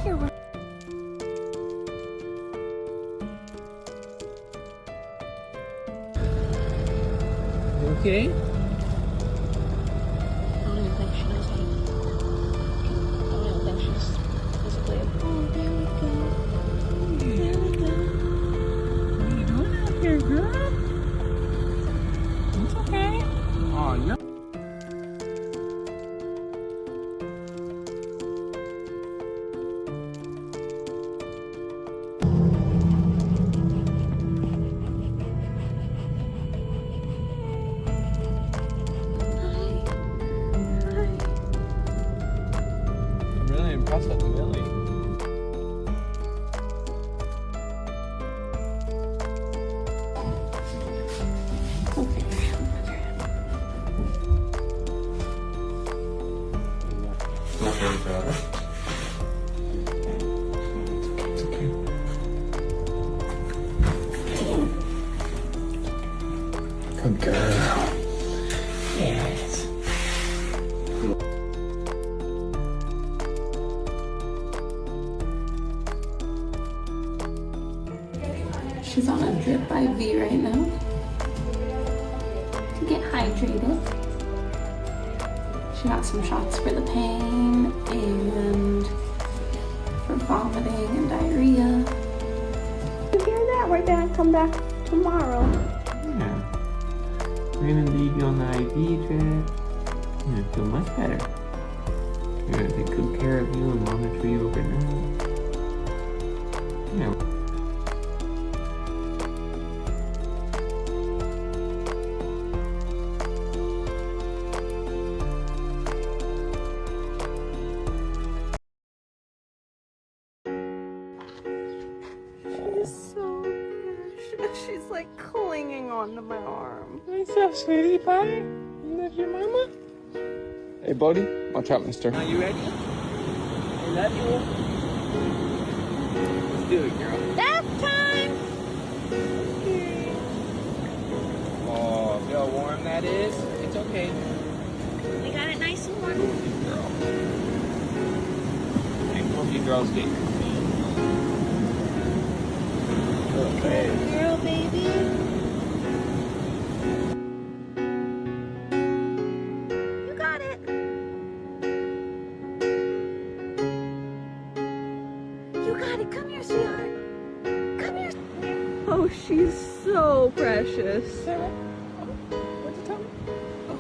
here. You okay? I don't even think she knows how to. I don't even think she's physically. Oh, there we go. There we go. What are you doing out there, girl? It's okay. Oh, no. I'm really impressed with Millie. Nothing better. It's okay. Good girl. Yes. She's on a drip IV right now to get hydrated. She got some shots for the pain and for vomiting and diarrhea. You hear that? We're gonna come back tomorrow. Yeah. We're gonna leave you on the IV drip. You're gonna feel much better. We're gonna take good care of you and monitor you overnight. Yeah. She's so precious. She's like clinging onto my arm. What's up, sweetie pie? You love your mama? Hey, buddy. Watch out, mister. Are you ready? I love you. Let's do it, girl. Bath time! Oh, feel how warm that is? It's okay. We got it nice and warm. Good girl. Hey, hope you girls get your okay. Girl, baby. You got it. You got it. Come here, sweetheart. Come here. Oh, she's so precious. What's it tell me?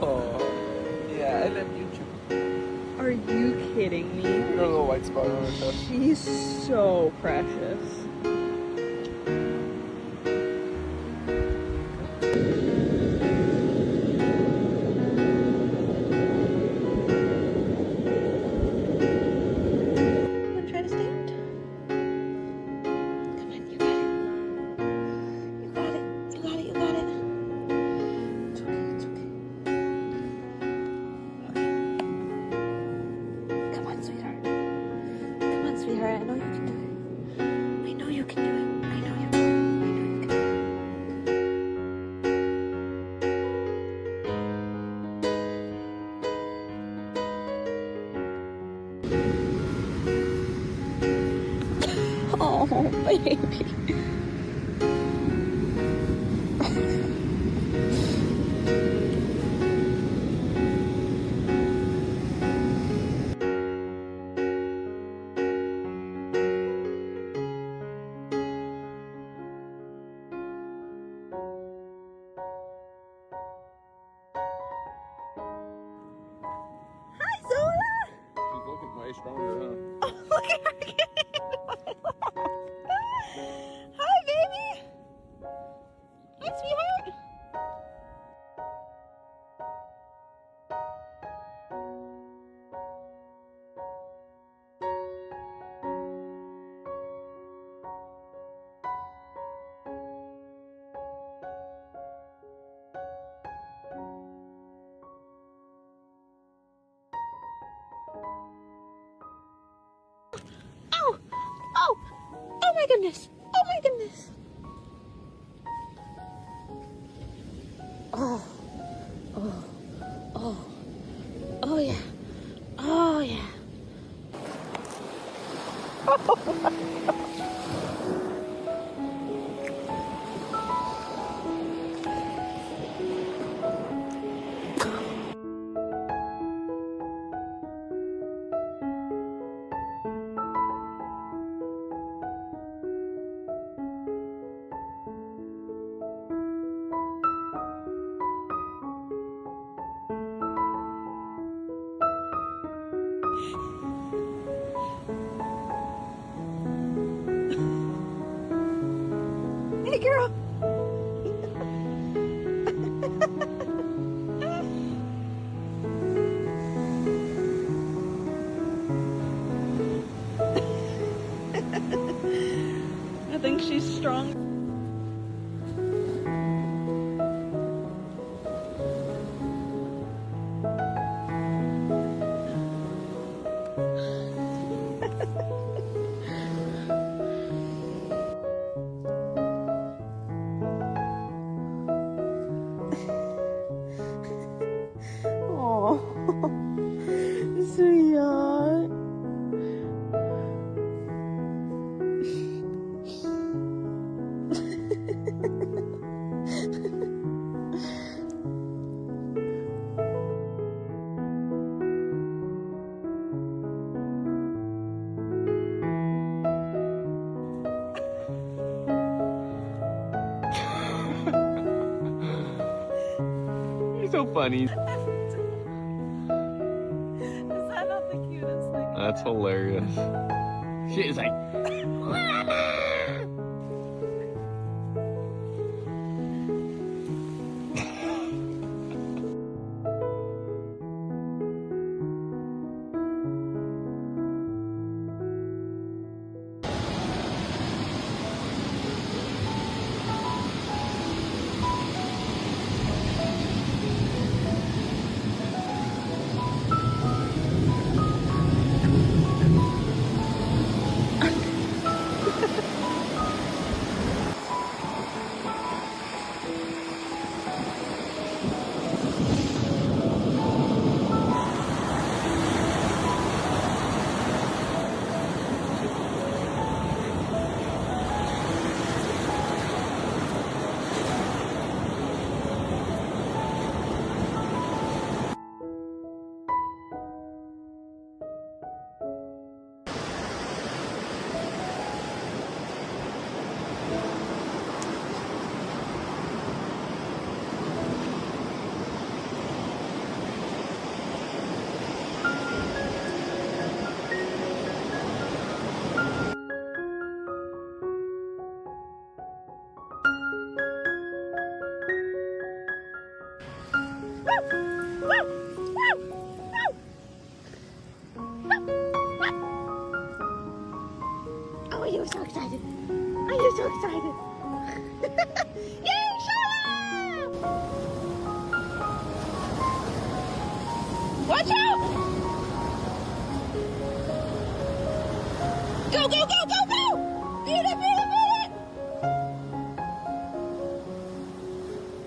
Oh, yeah, I love you too. Are you kidding me? Got a little white spot on her chest. She's so precious. Sweetheart, I know you can do it. I know you can do it. I know you can. I know you can. Oh, baby. She's looking way stronger, huh? Oh, look at her again. Hi, baby. Hi, sweetheart. Oh, oh, oh my goodness. Oh my goodness. Oh, oh, oh, oh yeah. Oh yeah. Hey, girl. I think she's strong. Oh, sweetheart. You're so funny. Is that not the cutest thing? That's hilarious. She's like, Oh, you're so excited. Oh, you're so excited. Yay, Charlotte! Watch out! Go, go, go, go, go! Beat it, beat it, beat it!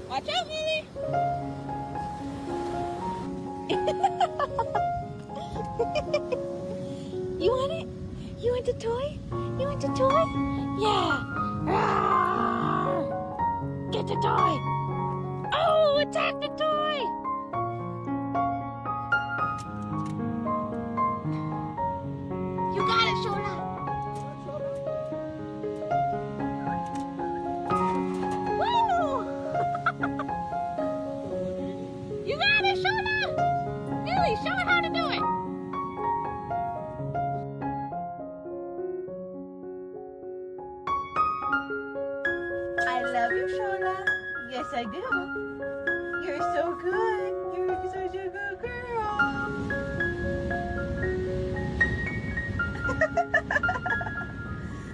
Watch out, Millie! You want it? You want the toy? You want the toy? Yeah! Rawr! Get the toy! Oh, attack the toy! You got it, Shola! Woo! You got it, Shola! Millie, show her how to do it! I love you, Shola. Yes, I do. You're so good. You're such a good girl.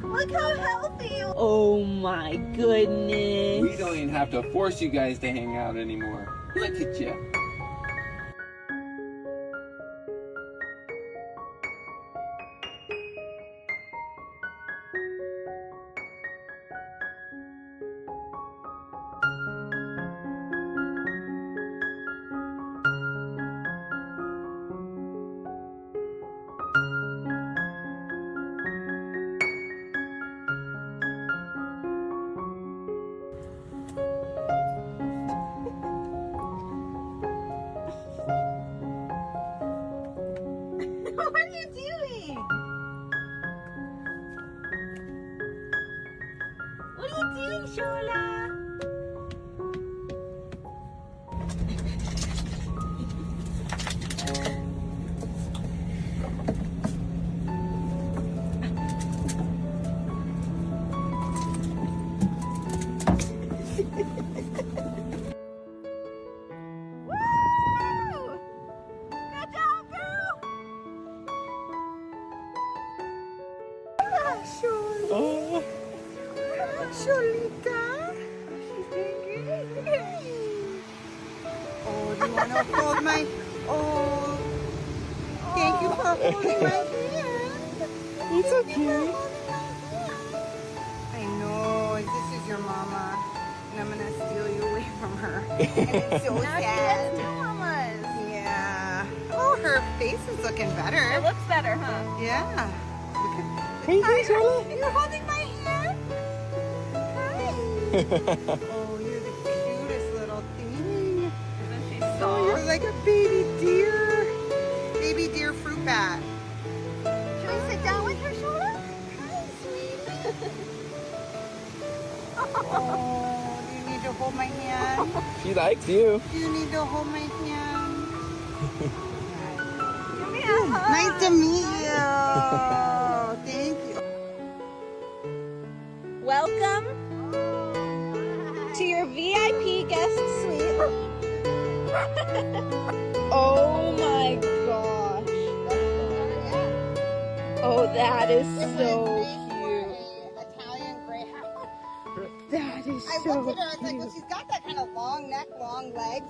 Look how healthy you are. Oh my goodness. we don't even have to force you guys to hang out anymore. Look at you. What are you doing? What are you doing, Shola? Woo! Good job, girl! Oh. Sholita. She's doing good. Oh, do you want to hold my... Oh, thank you for holding my hand. It's okay. I know, this is your mama. And I'm going to steal you away from her. And it's so sad. Two mamas. Yeah. Oh, her face is looking better. It looks better, huh? Yeah. Look at... Hey, Shola. You're holding my hand? Hi. Oh, you're the cutest little thing. Isn't she Oh, soft? you're like a baby deer. Baby deer fruit bat. Should we sit down with her, Shola? Hi, sweetie. Oh, do you need to hold my hand? She likes you. Do you need to hold my hand? Give me a hug. Nice to meet you. Thank you. Welcome to your VIP guest suite. Oh my gosh. Oh, that is so cute. Italian greyhound. That is I so looked at her, I was like, cute. well, she's got that kind of long neck, long legs.